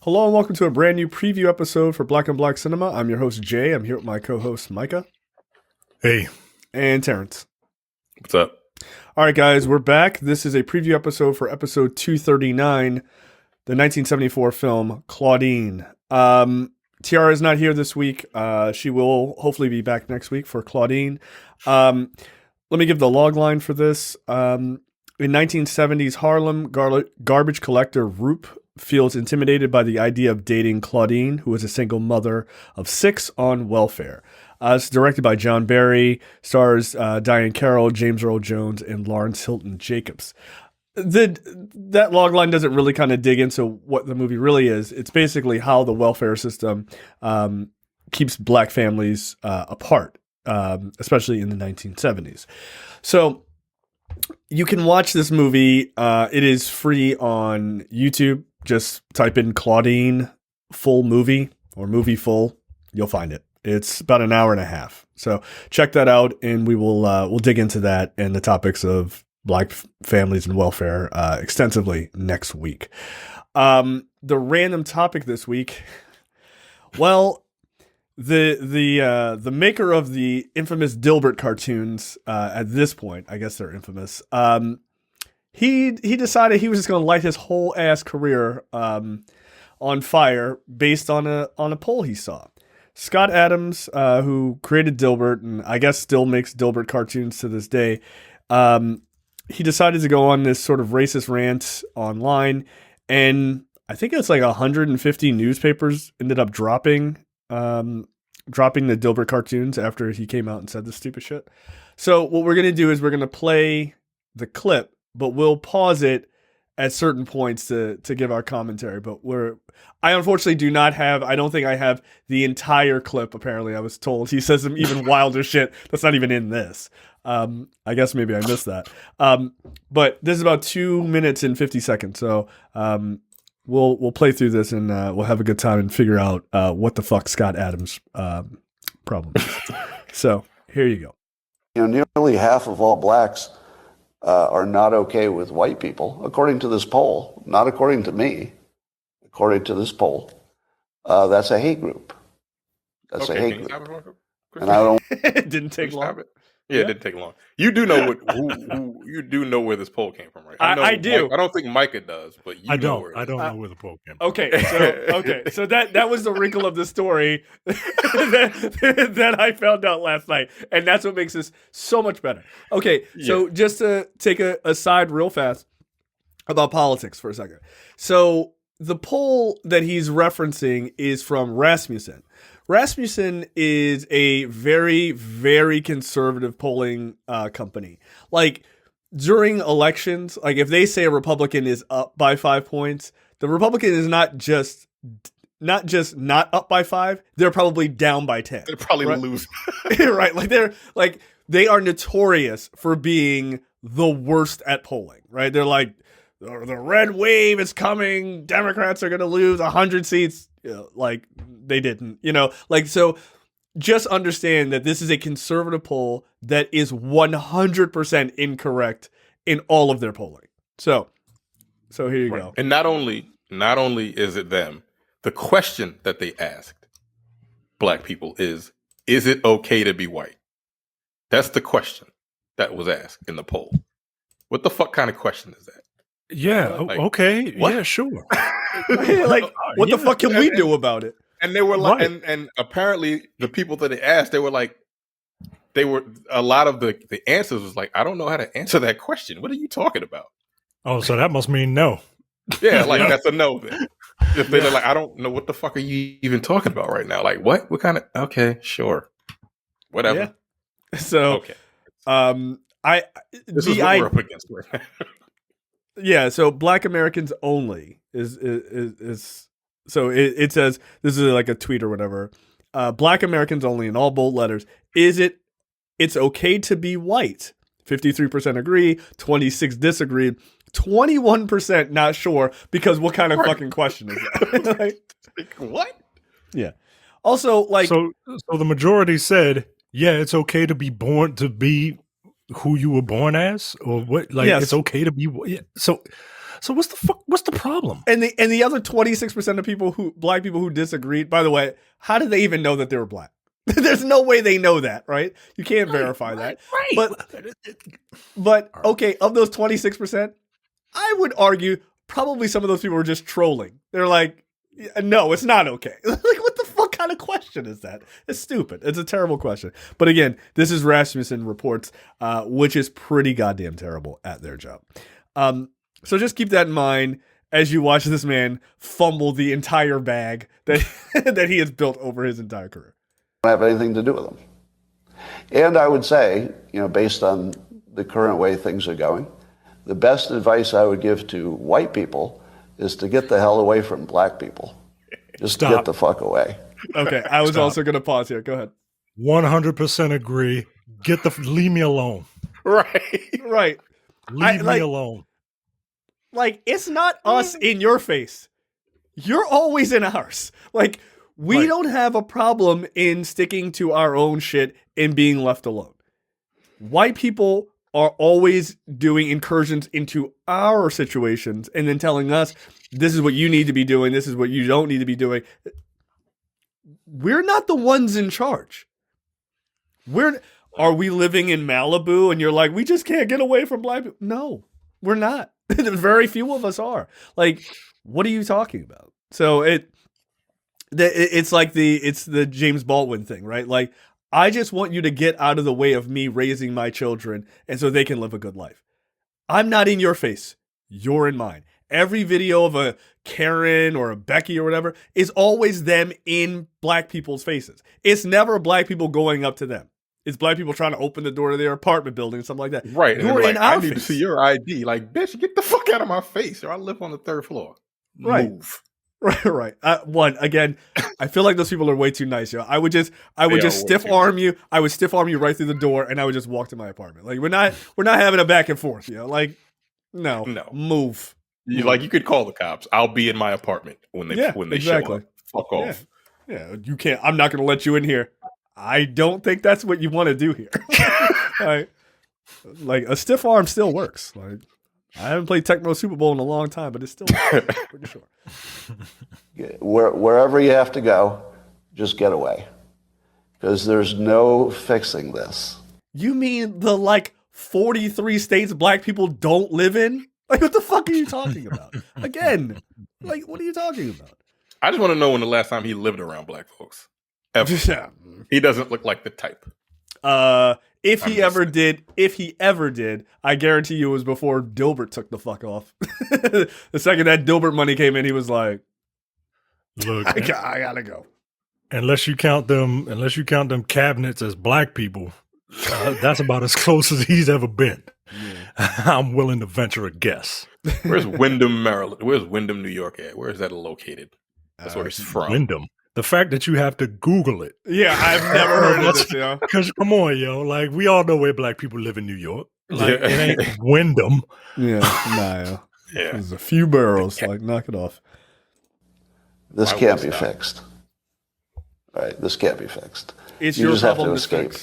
Hello and welcome to a brand new preview episode for Black and Black Cinema. I'm your host, Jay. I'm here with my co-host, Micah. Hey. And Terrence. What's up? All right, guys, we're back. This is a preview episode for episode 239, the 1974 film Claudine. Tiara is not here this week. She will hopefully be back next week for Claudine. Let me give the log line for this. In 1970s Harlem, garbage collector Roop feels intimidated by the idea of dating Claudine, who is a single mother of 6 on welfare. It's directed by John Barry, stars Diane Carroll, James Earl Jones, and Lawrence Hilton Jacobs. That logline doesn't really kind of dig into what the movie really is. It's basically how the welfare system keeps black families apart, especially in the 1970s. So you can watch this movie. It is free on YouTube. Just type in Claudine full movie or movie full. You'll find it. It's about an hour and a half. So check that out, and we'll dig into that and the topics of black families and welfare extensively next week. The random topic this week. Well, the maker of the infamous Dilbert cartoons, at this point, I guess they're infamous. He decided he was just going to light his whole ass career on fire based on a poll he saw. Scott Adams, who created Dilbert and I guess still makes Dilbert cartoons to this day, he decided to go on this sort of racist rant online, and I think it's like 150 newspapers ended up dropping the Dilbert cartoons after he came out and said this stupid shit. So what we're going to do is we're going to play the clip, but we'll pause it at certain points to give our commentary. But I unfortunately do not have, I don't think I have the entire clip. Apparently I was told he says some even wilder shit that's not even in this. I guess maybe I missed that. But this is about 2 minutes and 50 seconds. So, we'll play through this and, we'll have a good time and figure out, what the fuck Scott Adams, problem is. So here you go. You know, nearly half of all blacks are not okay with white people, according to this poll. Not according to me, according to this poll. That's a hate group. That's a hate group. And I don't. It didn't take long. Yeah, it didn't take long. You do know who you do know where this poll came from, right? I do. I don't think Micah does, but I don't know where the poll came from. Okay, so that was the wrinkle of the story that I found out last night, and that's what makes this so much better. Okay, so just to take a aside real fast about politics for a second. So the poll that he's referencing is from Rasmussen. Rasmussen is a very, very conservative polling company. Like, during elections, like if they say a Republican is up by 5 points, the Republican is not just not up by 5, they're probably down by 10. They're probably right? losing. Right. They are notorious for being the worst at polling, right? They're like, the red wave is coming. Democrats are going to lose 100 seats. Like they didn't, so just understand that this is a conservative poll that is 100% incorrect in all of their polling. So here you go. And not only is it them, the question that they asked black people is it okay to be white? That's the question that was asked in the poll. What the fuck kind of question is that? Yeah. Okay. What? Yeah. Sure. Like, what the fuck can we do about it? And they were like, Right. and apparently the people that they asked, a lot of the answers was like, I don't know how to answer that question. What are you talking about? Oh, so that must mean no. Yeah, like that's a no then. If they're like, I don't know what the fuck are you even talking about right now? Like what? What kind of? Okay, sure, whatever. Yeah. So, okay. This is what we're up against right now. Yeah, so Black Americans only is so it says, this is like a tweet or whatever. Black Americans only in all bold letters. It's okay to be white. 53% agree, 26 disagreed, 21% not sure, because what kind of fucking question is that? Like, what? Yeah. Also, like, so the majority said, yeah, it's okay to be born to be who you were born as, or what? Like, Yes. it's okay to be. Yeah. So So what's the problem? And the other 26% of black people who disagreed, by the way, how did they even know that they were black? There's no way they know that, right? You can't verify that. Right. But okay, of those 26%, I would argue probably some of those people were just trolling. They're like, no, it's not okay. Like, what the fuck kind of question is that? It's stupid. It's a terrible question. But again, this is Rasmussen Reports, which is pretty goddamn terrible at their job. So just keep that in mind as you watch this man fumble the entire bag that that he has built over his entire career. Don't have anything to do with them. And I would say, based on the current way things are going, the best advice I would give to white people is to get the hell away from black people. Just get the fuck away. Okay, I was also going to pause here. Go ahead. 100% agree. Leave me alone. Right. Leave me alone. Like, it's not us in your face. You're always in ours. Like, we don't have a problem in sticking to our own shit and being left alone. White people are always doing incursions into our situations and then telling us, this is what you need to be doing, this is what you don't need to be doing. We're not the ones in charge. Are we living in Malibu and you're like, we just can't get away from black people? No, we're not. Very few of us are. Like, what are you talking about? So it's like the James Baldwin thing, right? Like, I just want you to get out of the way of me raising my children and so they can live a good life. I'm not in your face. You're in mine. Every video of a Karen or a Becky or whatever is always them in black people's faces. It's never black people going up to them. It's black people trying to open the door to their apartment building, something like that. Right. You're in our I need to see your ID. Like, bitch, get the fuck out of my face, or I live on the 3rd floor. Right. Move. Right. Again, I feel like those people are way too nice, yo. I would just stiff arm you. I would stiff arm you right through the door, and I would just walk to my apartment. Like, we're not having a back and forth, yo. Like, no, move. You could call the cops. I'll be in my apartment when they show up. Fuck off. Yeah, you can't. I'm not going to let you in here. I don't think that's what you want to do here. Like a stiff arm still works. Like, I haven't played Tecmo Super Bowl in a long time, but it still works. Pretty sure. Wherever you have to go, just get away. Because there's no fixing this. You mean the 43 states black people don't live in? Like, what the fuck are you talking about? Again, like, what are you talking about? I just want to know when the last time he lived around black folks. Ever. Yeah. He doesn't look like the type. If he ever did, I guarantee you it was before Dilbert took the fuck off. The second that Dilbert money came in, he was like, "Look, I gotta go." Unless you count them cabinets as black people, that's about as close as he's ever been. Yeah. I'm willing to venture a guess. Where's Wyndham, Maryland? Where's Wyndham, New York at? Where is that located? That's where he's from. Wyndham. The fact that you have to Google it. Yeah, I've never heard of this, yo. Because, come on, yo. Like, we all know where black people live in New York. Like, it ain't Wyndham. Yeah, nah, yeah. There's a few boroughs. Like, knock it off. This can't be fixed. All right, this can't be fixed. It's you your just have problem to escape.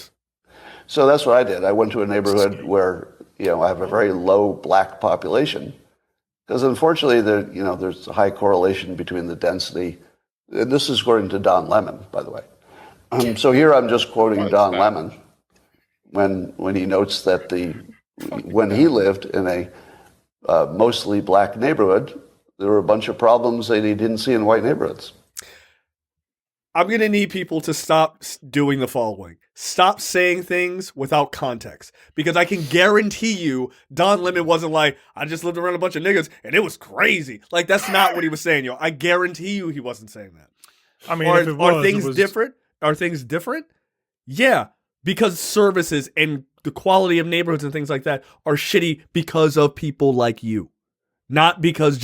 So that's what I did. I went to a neighborhood where, I have a very low black population. Because unfortunately, there's a high correlation between the density. And this is according to Don Lemon, by the way. So here I'm just quoting Don Lemon when he notes that when he lived in a mostly black neighborhood, there were a bunch of problems that he didn't see in white neighborhoods. I'm going to need people to stop doing the following. Stop saying things without context. Because I can guarantee you, Don Lemon wasn't like, I just lived around a bunch of niggas and it was crazy. Like, that's not what he was saying, yo. I guarantee you he wasn't saying that. I mean, are things different? Are things different? Yeah, because services and the quality of neighborhoods and things like that are shitty because of people like you. Not because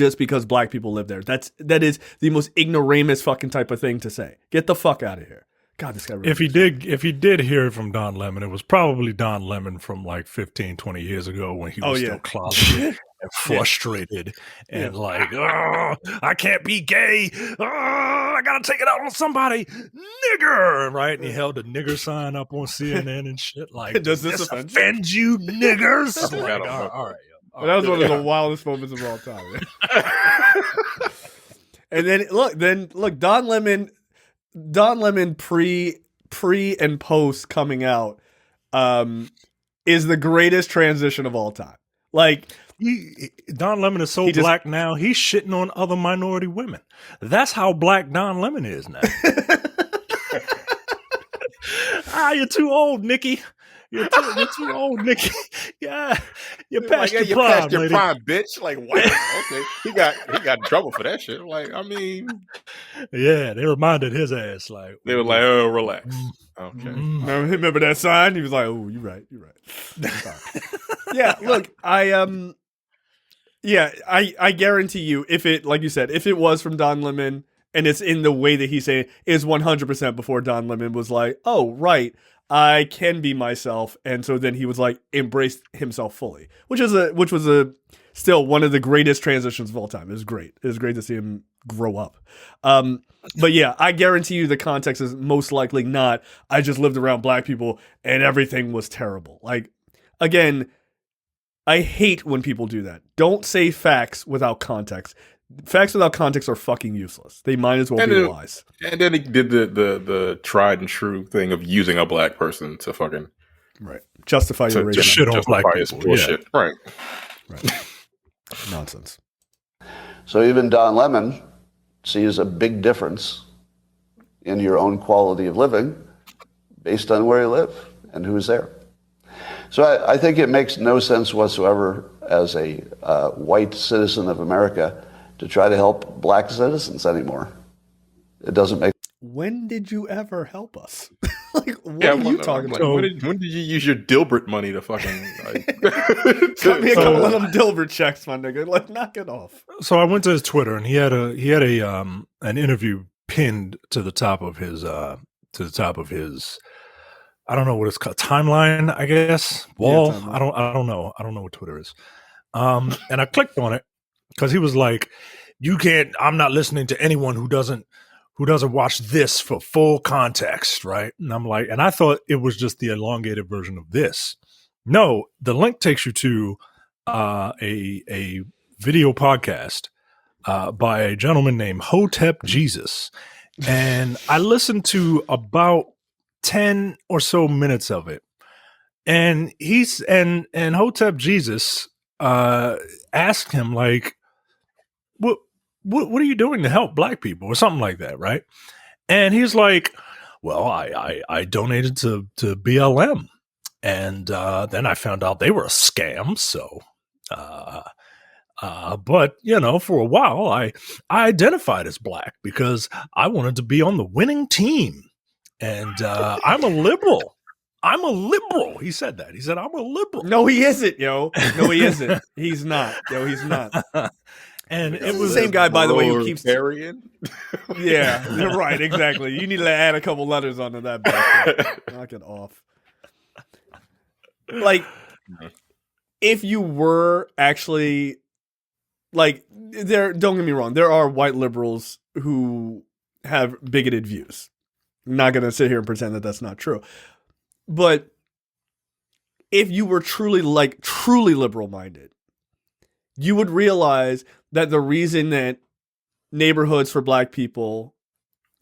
black people live there. That is the most ignoramus fucking type of thing to say. Get the fuck out of here. God, this guy really if he did hear it from Don Lemon, it was probably Don Lemon from like 15, 20 years ago when he was still closeted and frustrated and like, oh, I can't be gay. Oh, I gotta take it out on somebody. Nigger, right? And he held a nigger sign up on CNN and shit like, does this offend you, niggers? Like, all right. But that was one of the wildest moments of all time. And then look, Don Lemon pre and post coming out is the greatest transition of all time. Like Don Lemon is so black now, he's shitting on other minority women. That's how black Don Lemon is now. You're too old, Nikki. You're too old, Nikki. Yeah, you're past your prime, past your prime, bitch. Like, wow, okay, he got in trouble for that shit. Like, I mean, yeah, they reminded his ass. Like, they were like, oh, relax. Okay, remember that sign? He was like, oh, you're right. Yeah, look, I guarantee you, if it, like you said, if it was from Don Lemon and it's in the way that he's saying, is 100% before Don Lemon was like, oh, right, I can be myself, and so then he was like embraced himself fully, which was still one of the greatest transitions of all time. It was great. It was great to see him grow up. But yeah, I guarantee you the context is most likely not, I just lived around black people and everything was terrible. Like, again, I hate when people do that. Don't say facts without context. Facts without context are fucking useless. They might as well be lies. And then he did the tried and true thing of using a black person to fucking justify your racism. Shit on black people. Bullshit. Yeah. Right. Nonsense. So even Don Lemon sees a big difference in your own quality of living based on where you live and who's there. So I think it makes no sense whatsoever as a white citizen of America to try to help black citizens anymore. It doesn't make. When did you ever help us? Like, what are you talking about? When did you use your Dilbert money to fucking cut me a couple of them Dilbert checks, my nigga? Like, knock it off. So I went to his Twitter and he had an interview pinned to the top of his I don't know what it's called, timeline, I guess, wall. Yeah, I don't know. I don't know what Twitter is. And I clicked on it because he was like, I'm not listening to anyone who doesn't watch this for full context, right? And I'm like, and I thought it was just the elongated version of this. No, the link takes you to a video podcast by a gentleman named Hotep Jesus. And I listened to about 10 or so minutes of it. And and Hotep Jesus asked him, like, what are you doing to help black people or something like that, right? And he's like, well, I donated to BLM, and then I found out they were a scam. So, but for a while I identified as black because I wanted to be on the winning team, and I'm a liberal. I'm a liberal. He said that. He said, I'm a liberal. No, he isn't, yo. No, he isn't. He's not. Yo, he's not. And it was the same guy, by the way, who keeps Aryan. Yeah, right, exactly. You need to add a couple letters onto that bullshit. Knock it off. Like, if you were actually like don't get me wrong, there are white liberals who have bigoted views. I'm not gonna sit here and pretend that that's not true. But if you were truly liberal minded, you would realize that the reason that neighborhoods for black people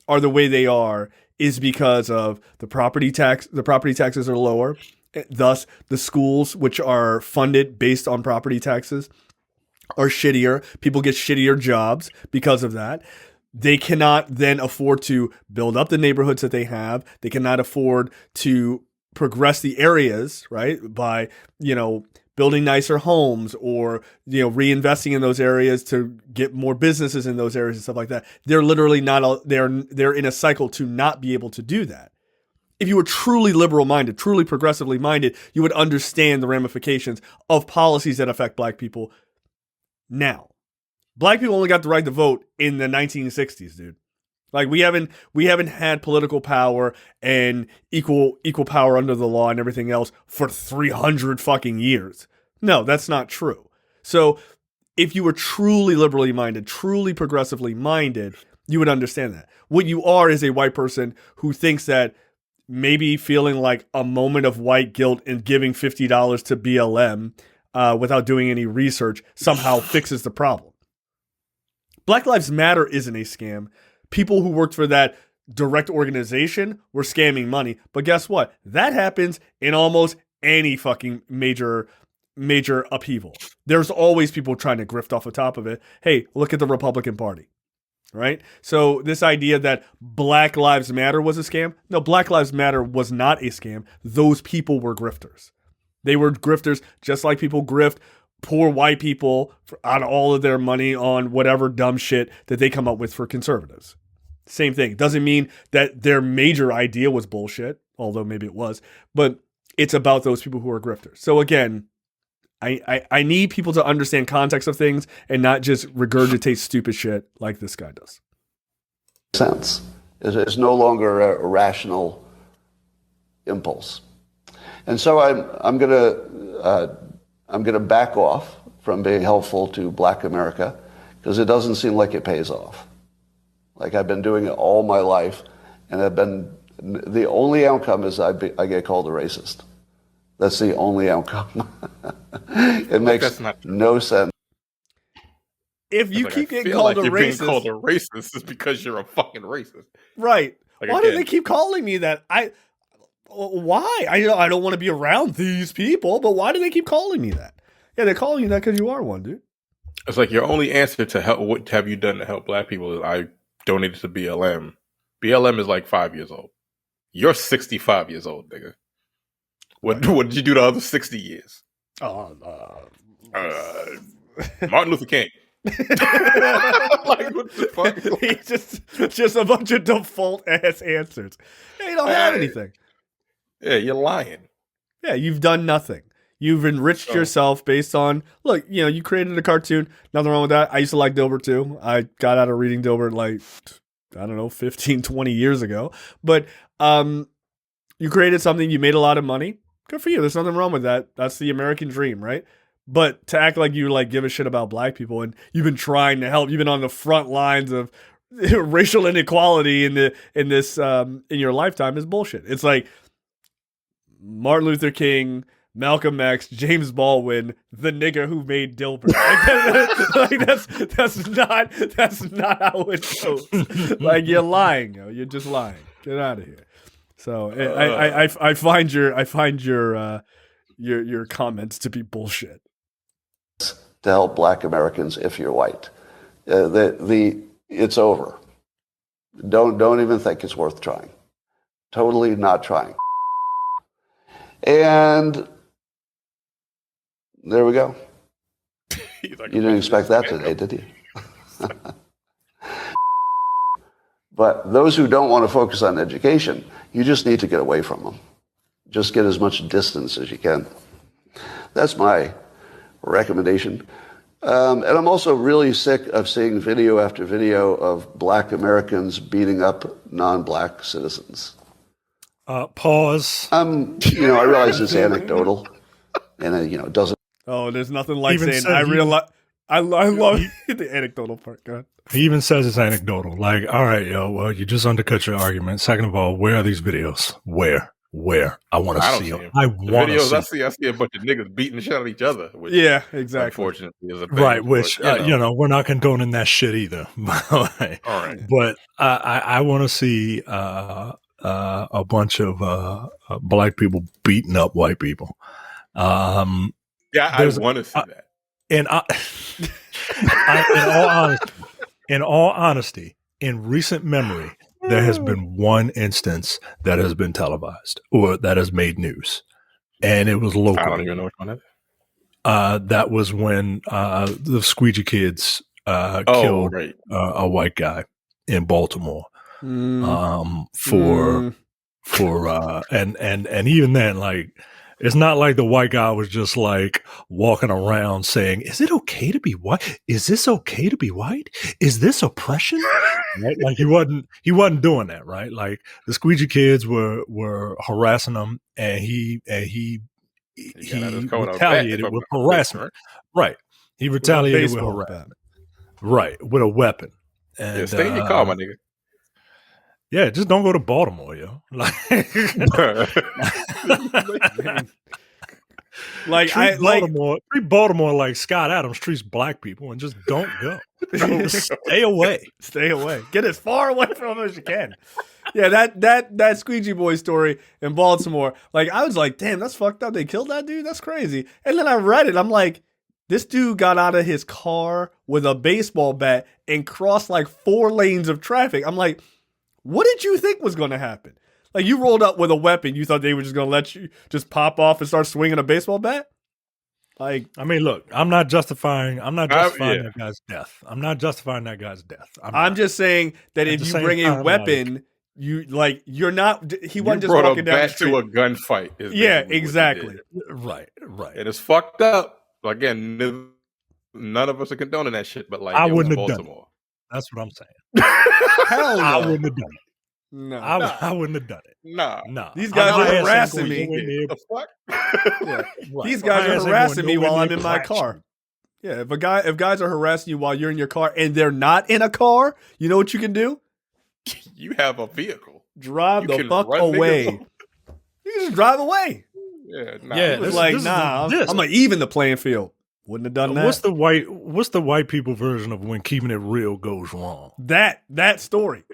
are the way they are is because of the property taxes are lower. Thus, the schools, which are funded based on property taxes, are shittier. People get shittier jobs because of that. They cannot then afford to build up the neighborhoods that they have. They cannot afford to progress the areas, right? By, building nicer homes or, reinvesting in those areas to get more businesses in those areas and stuff like that. They're literally they're in a cycle to not be able to do that. If you were truly liberal minded, truly progressively minded, you would understand the ramifications of policies that affect black people now. Black people only got the right to vote in the 1960s, dude. Like, we haven't had political power and equal power under the law and everything else for 300 fucking years. No, that's not true. So if you were truly liberally minded, truly progressively minded, you would understand that. What you are is a white person who thinks that maybe feeling like a moment of white guilt and giving $50 to BLM without doing any research somehow fixes the problem. Black Lives Matter isn't a scam. People who worked for that direct organization were scamming money. But guess what? That happens in almost any fucking major upheaval. There's always people trying to grift off the top of it. Hey, look at the Republican Party. Right? So this idea that Black Lives Matter was a scam. No, Black Lives Matter was not a scam. Those people were grifters. They were grifters just like people grift poor white people on all of their money on whatever dumb shit that they come up with for conservatives. Same thing. Doesn't mean that their major idea was bullshit, although maybe it was, but it's about those people who are grifters. So again, I need people to understand context of things and not just regurgitate stupid shit like this guy does. Sense. It's no longer a rational impulse. And so I'm gonna back off from being helpful to Black America because it doesn't seem like it pays off. Like I've been doing it all my life, and the only outcome is I get called a racist. That's the only outcome. It makes no sense. If you keep getting called a racist, being called a racist is because you're a fucking racist, right? Why do they keep calling me that? Why? I don't want to be around these people, but why do they keep calling me that? Yeah, they're calling you that because you are one, dude. It's like your only answer to help. What have you done to help Black people? Is I donated to BLM. BLM is like 5 years old. You're 65 years old, nigga. What did you do the other 60 years? Martin Luther King. Like, what the fuck? He just a bunch of default ass answers. Yeah, you don't have anything. Yeah, you're lying. Yeah, you've done nothing. You've enriched yourself based on, look, you created a cartoon. Nothing wrong with that. I used to like Dilbert too. I got out of reading Dilbert like, I don't know, 15, 20 years ago. But you created something. You made a lot of money. Good for you. There's nothing wrong with that. That's the American dream, right? But to act like you give a shit about Black people and you've been trying to help, you've been on the front lines of racial inequality in your lifetime is bullshit. It's like Martin Luther King, Malcolm X, James Baldwin, the nigga who made Dilbert. That's not how it goes. Like, you're lying, yo. You're just lying. Get out of here. So I find your comments to be bullshit. To help Black Americans if you're white, it's over. Don't even think it's worth trying. Totally not trying. And there we go. You didn't expect that today, did you? But those who don't want to focus on education, you just need to get away from them. Just get as much distance as you can. That's my recommendation. And I'm also really sick of seeing video after video of Black Americans beating up non-Black citizens. Pause. I realize it's anecdotal, and it doesn't. Oh, there's nothing like saying I realize. I love the anecdotal part. Go ahead. He even says it's anecdotal. Like, all right, well, you just undercut your argument. Second of all, where are these videos? Where? I want to see them. I want to see. I see a bunch of niggas beating the shit out of each other. Which, yeah, exactly. Unfortunately, is a thing. Right. Which we're not condoning that shit either. All right. But I want to see a bunch of Black people beating up white people. I want to see that. And in all honesty, in recent memory, there has been one instance that has been televised or that has made news, and it was local. I don't even know which one that is. That was when the Squeegee Kids killed a white guy in Baltimore. And even then, like, it's not like the white guy was just like walking around saying, "Is it okay to be white? Is this okay to be white? Is this oppression?" Right? Like he wasn't doing that, right? Like the Squeegee Kids were harassing him, and he retaliated with harassment. Right. He retaliated with harassment. Right. With a weapon. And, stay in your car, my nigga. Yeah, just don't go to Baltimore, yo. Like, Like treat Baltimore like Scott Adams treats black people, and just don't go. Stay away. Stay away. Get as far away from them as you can. Yeah, that Squeegee Boy story in Baltimore. Like, I was like, damn, that's fucked up. They killed that dude. That's crazy. And then I read it. I'm like, this dude got out of his car with a baseball bat and crossed like 4 lanes of traffic. I'm like, what did you think was going to happen? Like, you rolled up with a weapon. You thought they were just going to let you just pop off and start swinging a baseball bat? Like, I mean, look, I'm not justifying that guy's death. I'm not justifying that guy's death. I'm just saying that if you bring a weapon, you're not. He wasn't just walking down the street to a gunfight. Yeah, exactly. Right. It is fucked up. Again, none of us are condoning that shit. But like, I wouldn't have Baltimore. done it. That's what I'm saying. Hell no. I wouldn't have done it. No, I wouldn't have done it. Nah. These guys are harassing me. The fuck? Yeah. These guys are harassing me while I'm in my car. Yeah, if guys are harassing you while you're in your car and they're not in a car, you know what you can do? You have a vehicle. Drive the fuck away. You can just drive away. Yeah, it was like, I'm gonna even the playing field. Wouldn't have done that. What's the white people version of when keeping it real goes wrong? That story.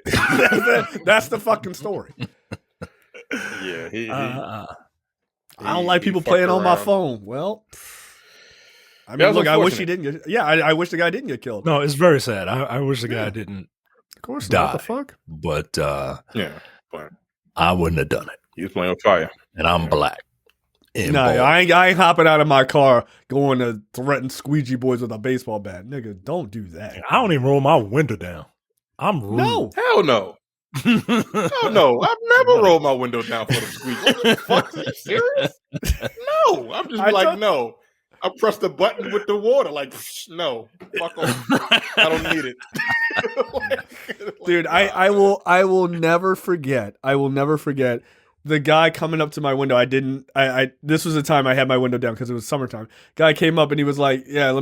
That's the fucking story. Yeah, I don't like people playing on my phone. Well, I mean, look, I wish he didn't get. Yeah, I wish the guy didn't get killed. No, it's very sad. I wish the guy didn't. Of course, die. What the fuck? But but I wouldn't have done it. He was playing with fire, and I'm black. No, I ain't hopping out of my car going to threaten squeegee boys with a baseball bat. Nigga, don't do that. I don't even roll my window down. I'm rude. No. Hell no. Hell no. I've never rolled my window down for the squeegee. Fuck, are you serious? No. I'm just no. I press the button with the water. Like, no. Fuck off. I don't need it. Dude, I will never forget. I will never forget the guy coming up to my window. This was the time I had my window down because it was summertime. Guy came up and he was like, yeah,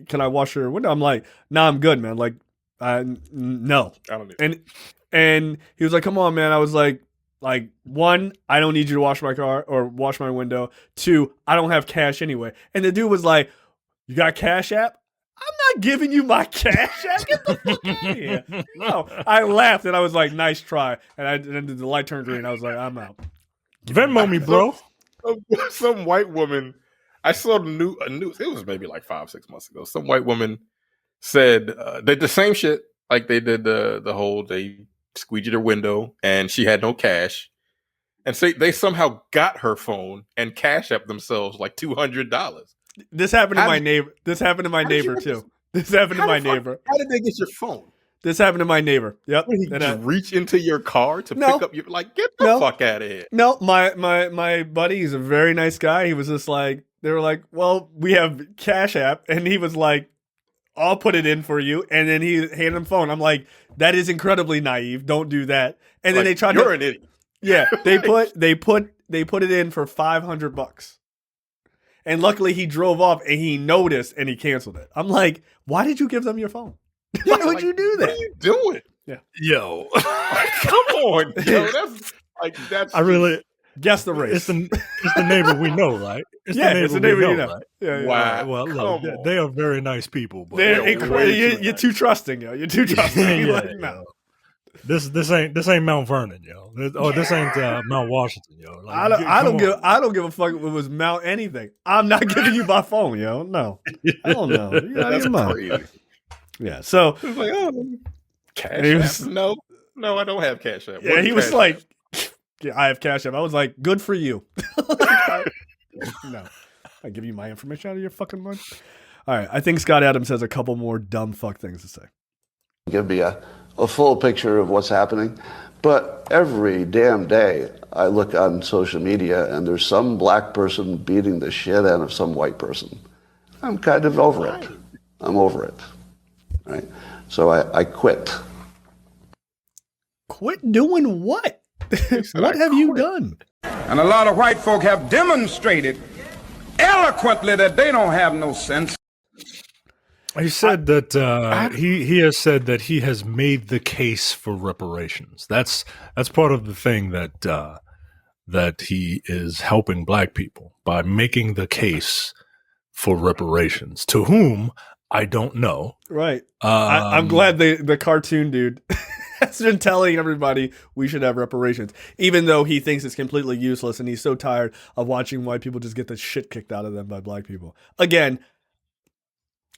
can I wash your window? I'm like, nah, I'm good, man. Like, no. I don't need it. And he was like, come on, man. I was like, 1, I don't need you to wash my car or wash my window. 2, I don't have cash anyway. And the dude was like, you got Cash App? I'm not giving you my Cash App. Get the fuck out of here. No, I laughed and I was like, nice try. And then the light turned green. I was like, I'm out. Venmo me, bro. Some white woman, I saw a news, it was maybe like 5-6 months ago. Some white woman said they did the same shit. Like they did the whole, they squeegeed her window and she had no cash. And so they somehow got her phone and Cash App themselves like $200. This happened to my neighbor. This happened to my neighbor too. This happened to my neighbor. How did they get your phone? This happened to my neighbor. Yep. He just reach into your car to pick up your, like, get the fuck out of here. No, my buddy, he's a very nice guy. He was just like, they were like, well, we have Cash App. And he was like, I'll put it in for you. And then he handed him phone. I'm like, that is incredibly naive. Don't do that. And then they tried You're an idiot. Yeah. They put it in for $500. And luckily he drove off and he noticed and he canceled it. I'm like, why did you give them your phone? Why would you do that? What are you doing? Yeah. Yo. Come on. Yo, that's I really guess the race. It's the neighbor we know, right? It's the neighbor you know. Right? Yeah, wow. Well, look, they are very nice people. But they're you're too trusting, yo. You're too trusting. No. This ain't Mount Vernon, yo. This ain't Mount Washington, yo. Like, I don't give a fuck if it was Mount anything. I'm not giving you my phone, yo. No. I don't know. That's crazy. Yeah. So he was like, Cash App? No, I don't have Cash App. Yeah, he was like, yeah, I have Cash App. I was like, good for you. No. I give you my information out of your fucking money. All right. I think Scott Adams has a couple more dumb fuck things to say. Give me a full picture of what's happening. But every damn day I look on social media and there's some black person beating the shit out of some white person. I'm kind of over it. I'm over it. Right? So I quit. Quit doing what? What have you done? And a lot of white folk have demonstrated eloquently that they don't have no sense. He said that he has said that he has made the case for reparations. That's part of the thing that that he is helping black people by making the case for reparations. To whom, I don't know. Right. I'm glad the cartoon dude has been telling everybody we should have reparations, even though he thinks it's completely useless and he's so tired of watching white people just get the shit kicked out of them by black people. Again,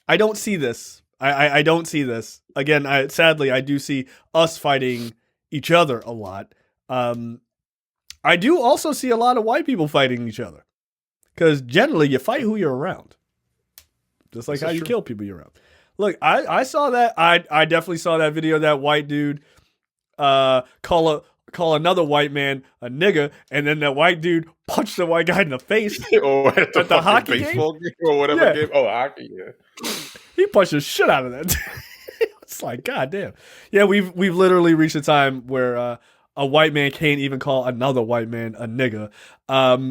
I don't see this. I don't see this. Again, sadly, I do see us fighting each other a lot. I do also see a lot of white people fighting each other. Because generally, you fight who you're around. Just like how you kill people you're around. Look, I saw that. I definitely saw that video of that white dude call another white man a nigga, and then that white dude punched the white guy in the face or at the hockey baseball game or whatever game. Oh, hockey, yeah. He punched the shit out of that. It's like, God damn. Yeah, we've literally reached a time where a white man can't even call another white man a nigga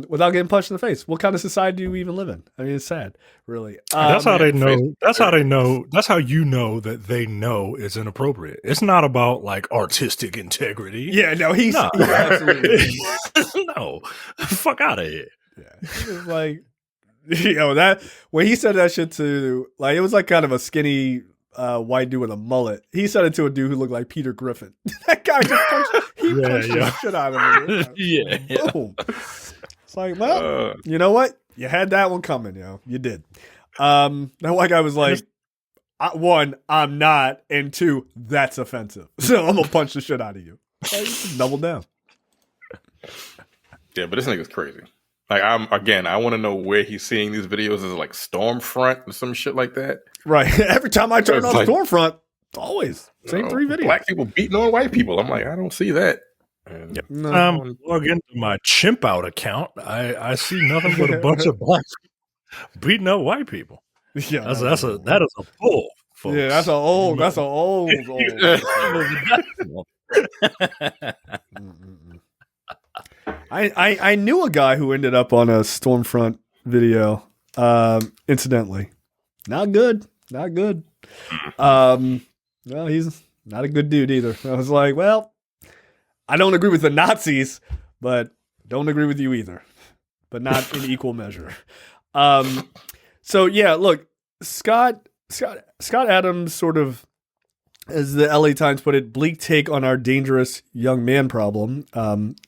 without getting punched in the face. What kind of society do we even live in? I mean, it's sad, really. That's how they know. That's how they know. That's how you know that they know it's inappropriate. It's not about like artistic integrity. Yeah, no, he's absolutely no. Fuck out of here. Yeah, he was like, that when he said that shit to, like, it was like kind of a skinny white dude with a mullet. He said it to a dude who looked like Peter Griffin. That guy just punched the shit out of him. Yeah. Boom. It's like, well, you know what? You had that one coming, you did. That white guy was like, one, I'm not, and two, that's offensive. So I'm gonna punch the shit out of you. Like, double down. Yeah, but this nigga's crazy. Like, I want to know where he's seeing these videos. Is it like Stormfront or some shit like that? Right. Every time I turn on Stormfront, always same 3 videos. Black people beating on white people. I'm like, I don't see that. And yep. Log into my chimp out account. I see nothing but a bunch of black people beating up white people. Yeah, that is a bull. Folks. Yeah, that's an old. I knew a guy who ended up on a Stormfront video. Incidentally, not good. Well, he's not a good dude either. I was like, well, I don't agree with the Nazis, but don't agree with you either, but not in equal measure. So yeah, look, Scott Adams sort of, as the LA Times put it, bleak take on our dangerous young man problem,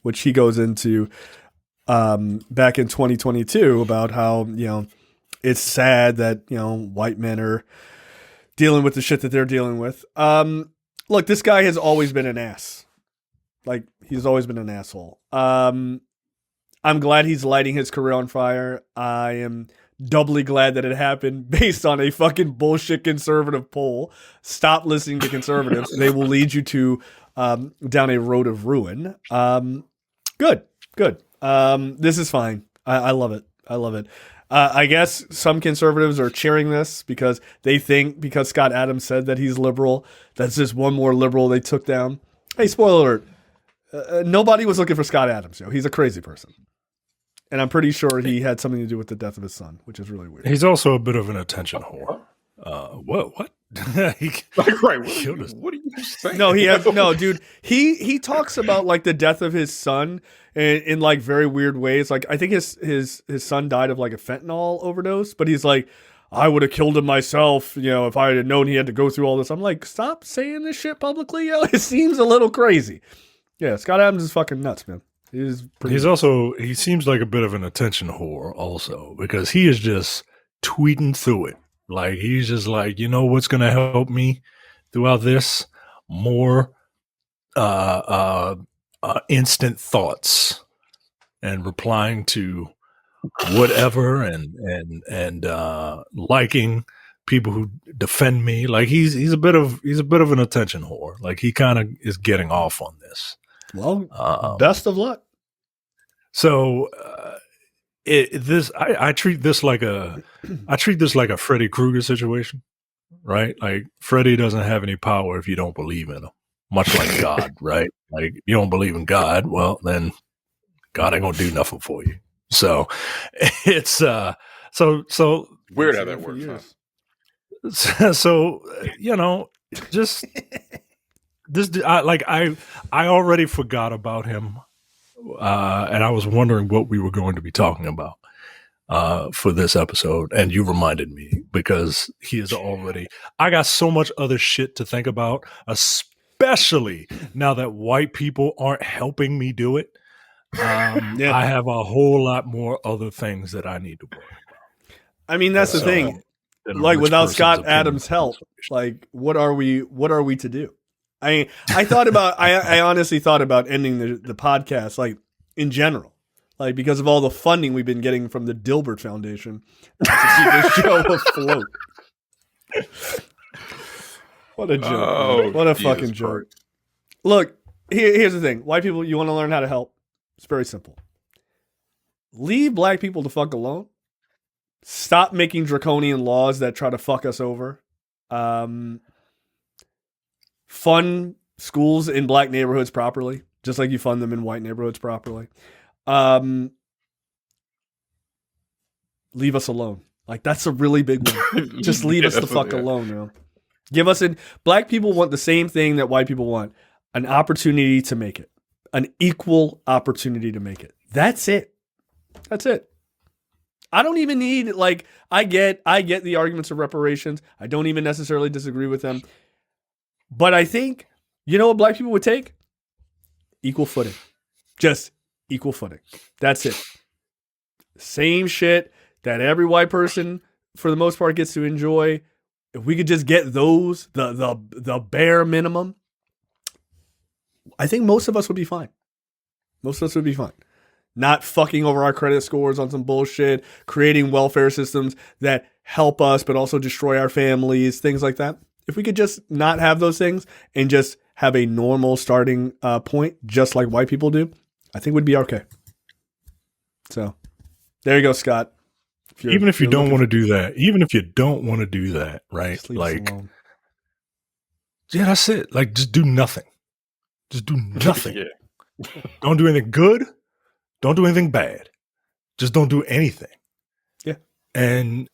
which he goes into back in 2022 about how, it's sad that, white men are dealing with the shit that they're dealing with. Look, this guy has always been an ass. Like, he's always been an asshole. I'm glad he's lighting his career on fire. I am doubly glad that it happened based on a fucking bullshit conservative poll. Stop listening to conservatives. They will lead you to down a road of ruin. Good. This is fine. I love it. I guess some conservatives are cheering this because they think because Scott Adams said that he's liberal, that's just one more liberal they took down. Hey, spoiler alert. Nobody was looking for Scott Adams. He's a crazy person. And I'm pretty sure he had something to do with the death of his son, which is really weird. He's also a bit of an attention whore. What? What are you saying? No, dude. He talks about like the death of his son in like very weird ways. Like, I think his son died of like a fentanyl overdose, but he's like, I would have killed him myself, if I had known he had to go through all this. I'm like, stop saying this shit publicly, It seems a little crazy. Yeah, Scott Adams is fucking nuts, man. He seems like a bit of an attention whore also, because he is just tweeting through it. Like, he's just like, what's going to help me throughout this? More instant thoughts and replying to whatever and liking people who defend me. Like, he's a bit of an attention whore. Like, he kind of is getting off on this. Well, best of luck. So I treat this like a Freddy Krueger situation, right? Like, Freddy doesn't have any power if you don't believe in him, much like God, right? Like, you don't believe in God, well, then God ain't gonna do nothing for you. So it's so weird how that works. Huh? So just this, I already forgot about him and I was wondering what we were going to be talking about for this episode, and you reminded me because he is already. I got so much other shit to think about, especially now that white people aren't helping me do it. I have a whole lot more other things that I need to worry about. I mean, that's the thing. Like, without Scott Adams' help, like, what are we to do? I thought about. I honestly thought about ending the podcast, like, in general, like, because of all the funding we've been getting from the Dilbert Foundation to keep this show afloat. What a joke! Oh, what a fucking joke! Look, here's the thing: white people, you want to learn how to help? It's very simple. Leave black people the fuck alone. Stop making draconian laws that try to fuck us over. Fund schools in black neighborhoods properly, just like you fund them in white neighborhoods properly. Leave us alone. Like, that's a really big one. Just leave us the fuck alone, man. Give us black people want the same thing that white people want: an opportunity to make it. An equal opportunity to make it. That's it. That's it. I don't even need, like, I get the arguments of reparations. I don't even necessarily disagree with them. But I think, you know what black people would take? Equal footing. Just equal footing. That's it. Same shit that every white person, for the most part, gets to enjoy. If we could just get those, the bare minimum, I think most of us would be fine. Most of us would be fine. Not fucking over our credit scores on some bullshit, creating welfare systems that help us but also destroy our families, things like that. If we could just not have those things and just have a normal starting point, just like white people do, I think we'd be okay. So there you go, Scott. Even if you don't want to do that, right? Like, yeah, that's it. Like, just do nothing. Just do nothing. Yeah. Don't do anything good. Don't do anything bad. Just don't do anything. Yeah. And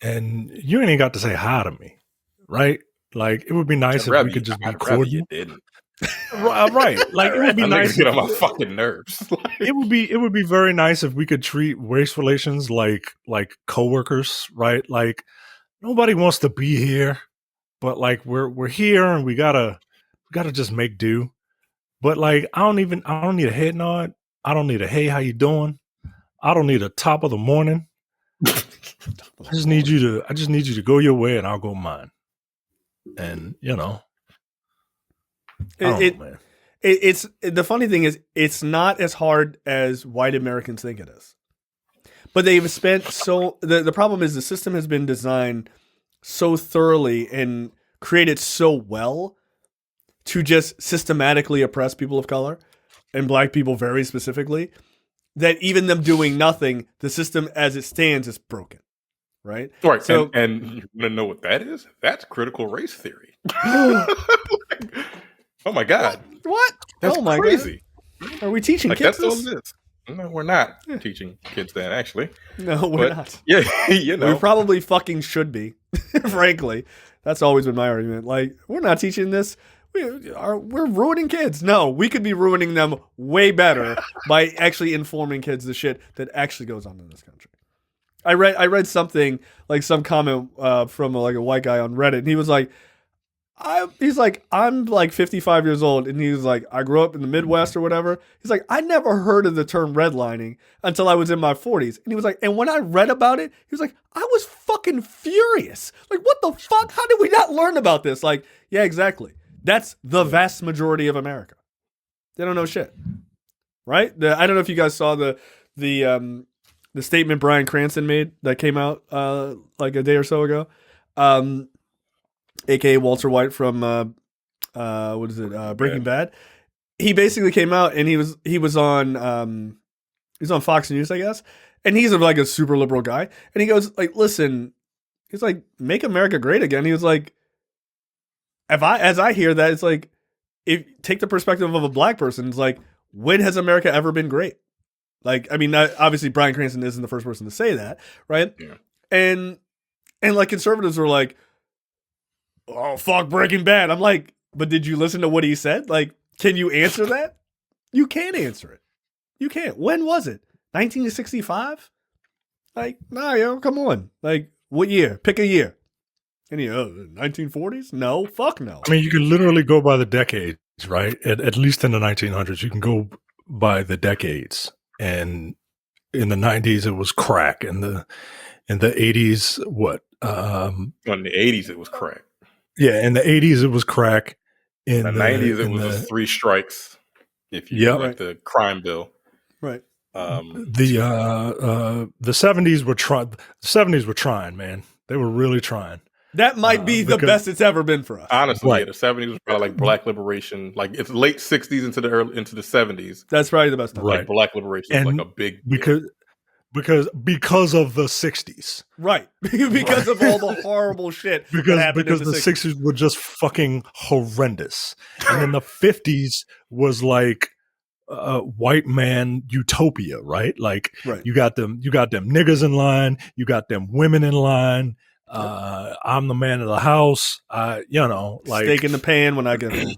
you ain't got to say hi to me, right? Like, it would be nice if we could just be cordial. You didn't. Right. Like, it would be nice. Get on my fucking nerves. It would be very nice if we could treat race relations like coworkers, right? Like, nobody wants to be here, but like we're here and we gotta just make do. But like, I don't need a head nod. I don't need a hey, how you doing? I don't need a top of the morning. I just need you to go your way and I'll go mine. And you know, man. It's the funny thing is it's not as hard as white Americans think it is. But they've spent the problem is the system has been designed so thoroughly and created so well to just systematically oppress people of color and black people very specifically, that even them doing nothing, the system as it stands is broken. Right? Right. So, and you want to know what that is? That's critical race theory. Oh my God. What? That's crazy. God. Are we teaching kids this? All this? No, we're not teaching kids that, actually. No, we're not. Yeah, you know. We probably fucking should be, frankly. That's always been my argument. Like, we're not teaching this. We're ruining kids. No, we could be ruining them way better by actually informing kids the shit that actually goes on in this country. I read something, like some comment from like a white guy on Reddit, and he was like, I'm like 55 years old, and he was like, I grew up in the Midwest or whatever. He's like, I never heard of the term redlining until I was in my 40s. And he was like, and when I read about it, he was like, I was fucking furious. Like, what the fuck? How did we not learn about this? Like, yeah, exactly. That's the vast majority of America. They don't know shit, right? I don't know if you guys saw the statement Bryan Cranston made that came out like a day or so ago, aka Walter White from Breaking Bad. He basically came out and he was on Fox News, I guess, and he's like a super liberal guy, and he goes like, listen, he's like, make America great again. He was like, as I hear that, it's like, if take the perspective of a black person, it's like, when has America ever been great? Like, I mean, obviously Bryan Cranston isn't the first person to say that, right? Yeah. And like conservatives were like, oh, fuck Breaking Bad. I'm like, but did you listen to what he said? Like, can you answer that? You can't answer it. You can't. When was it? 1965? Like, nah, yo, come on. Like, what year? Pick a year. Any 1940s? No, fuck no. I mean, you can literally go by the decades, right? At least in the 1900s, you can go by the decades. And in the 90s, it was crack. In the 80s, what? In the 80s, it was crack. Yeah, in the 80s, it was crack. In the 90s, it was just 3 strikes. If you like the crime bill, right? The 70s were trying. The 70s were trying, man. They were really trying. That might be the best it's ever been for us. Honestly, yeah, the 70s was probably like black liberation. Like it's late 60s into the 70s. That's probably the best time. Like black liberation was like a big because of the 60s. Right. Because of all the horrible shit that happened because in the 60s were just fucking horrendous. And then the 50s was like white man utopia, right? Like you got them niggas in line, you got them women in line. I'm the man of the house. Like steak in the pan when I get home.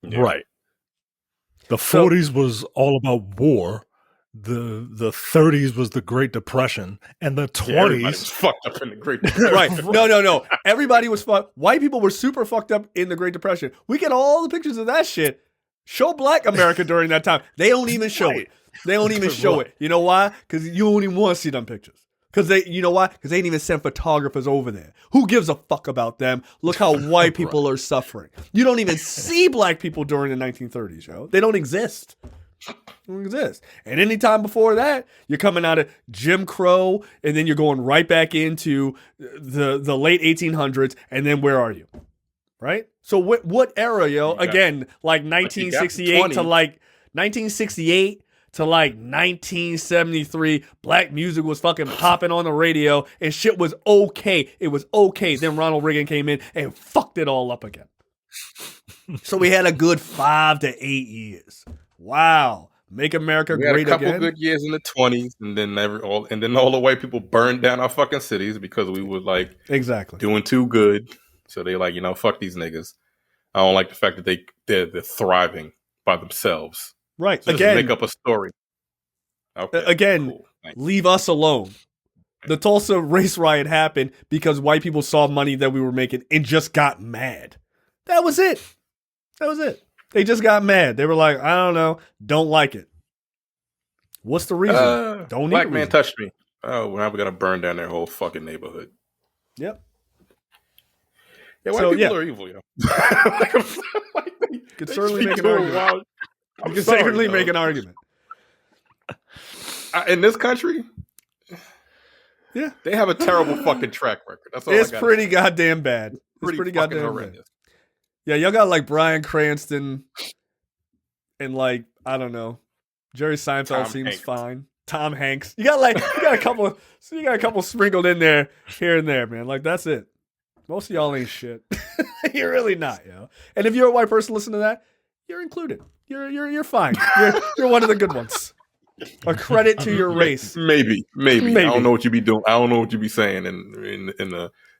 Right. The 40s was all about war. The 30s was the Great Depression, and the 20s was fucked up in the Great Depression. Right? No. Everybody was fucked. White people were super fucked up in the Great Depression. We get all the pictures of that shit. Show Black America during that time. They don't even show it. They don't even show it. You know why? Because you don't even want to see them pictures. Because you know why? Because they didn't even send photographers over there. Who gives a fuck about them? Look how white people are suffering. You don't even see black people during the 1930s, yo. They don't exist. They don't exist. And any time before that, you're coming out of Jim Crow, and then you're going right back into the late 1800s, and then where are you? Right? So what era, yo? Again, like 1968 to like 1968 to like 1973, black music was fucking popping on the radio and shit was okay. It was okay. Then Ronald Reagan came in and fucked it all up again. So we had a good 5 to 8 years. Wow. Make America great again. We had a couple good years in the 20s, and then all the white people burned down our fucking cities because we were like doing too good. So they like, fuck these niggas. I don't like the fact that they're thriving by themselves. Right. So again, make up a story. Okay. Again, cool. Leave us alone. The Tulsa race riot happened because white people saw money that we were making and just got mad. That was it. They just got mad. They were like, I don't know, don't like it. What's the reason? Don't black man touched me. Oh, we're never gonna burn down their whole fucking neighborhood. Yep. Yeah, white people are evil, yo. Could certainly make an argument. You can certainly make an argument. In this country, yeah, they have a terrible fucking track record. That's all. It's pretty goddamn bad. It's pretty goddamn horrendous. Bad. Yeah, y'all got like Bryan Cranston and like, I don't know, Jerry Seinfeld Tom seems Hanks. fine. Tom Hanks. You got a couple sprinkled in there here and there, man. Like that's it. Most of y'all ain't shit. You're really not, yo. And if you're a white person listening to that, you're included. You're fine. You're one of the good ones. A credit to your race. Maybe. I don't know what you be doing. I don't know what you be saying in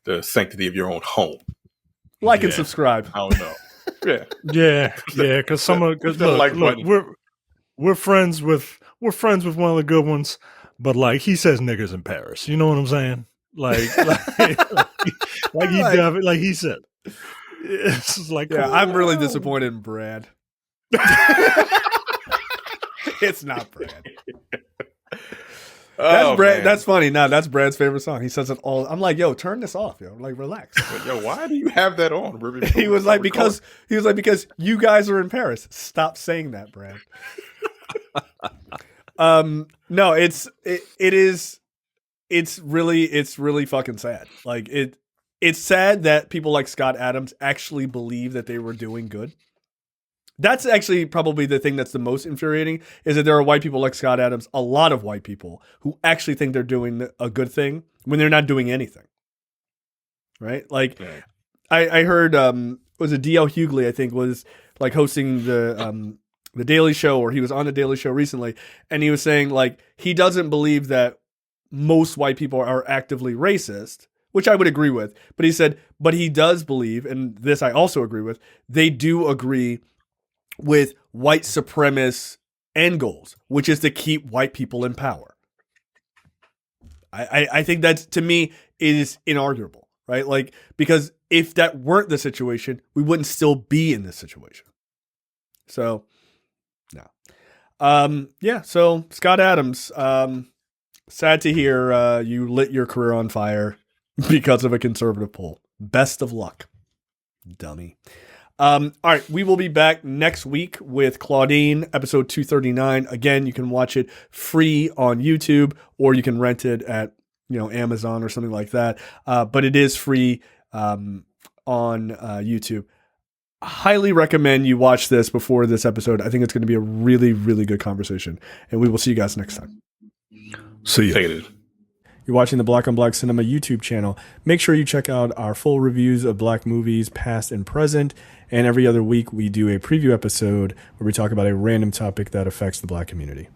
the sanctity of your own home. Like and subscribe. I don't know. Yeah. Because we're friends with one of the good ones, but like he says niggers in Paris. You know what I'm saying? Like he said. It's like, I'm really disappointed in Brad. It's not Brad. That's Brad. Man. That's funny. No, that's Brad's favorite song. He says it all. I'm like, yo, turn this off, yo. Like, relax. Yo, why do you have that on? He was like, because you guys are in Paris. Stop saying that, Brad. No, it's really fucking sad. Like it's sad that people like Scott Adams actually believe that they were doing good. That's actually probably the thing that's the most infuriating is that there are white people like Scott Adams, a lot of white people who actually think they're doing a good thing when they're not doing anything. Right? Like I heard was it D.L. Hughley, I think, was like hosting the Daily Show, or he was on the Daily Show recently, and he was saying like he doesn't believe that most white people are actively racist, which I would agree with. But he said, but he does believe, and this I also agree with, they do agree with white supremacists end goals, which is to keep white people in power. I think that, to me, is inarguable, right? Like, because if that weren't the situation, we wouldn't still be in this situation. So, no. Yeah, so Scott Adams, sad to hear you lit your career on fire because of a conservative poll. Best of luck, dummy. All right, we will be back next week with Claudine, episode 239. Again, you can watch it free on YouTube, or you can rent it at Amazon or something like that. But it is free on YouTube. Highly recommend you watch this before this episode. I think it's going to be a really, really good conversation, and we will see you guys next time. See you. You're watching the Black on Black Cinema YouTube channel. Make sure you check out our full reviews of black movies, past and present. And every other week, we do a preview episode where we talk about a random topic that affects the black community.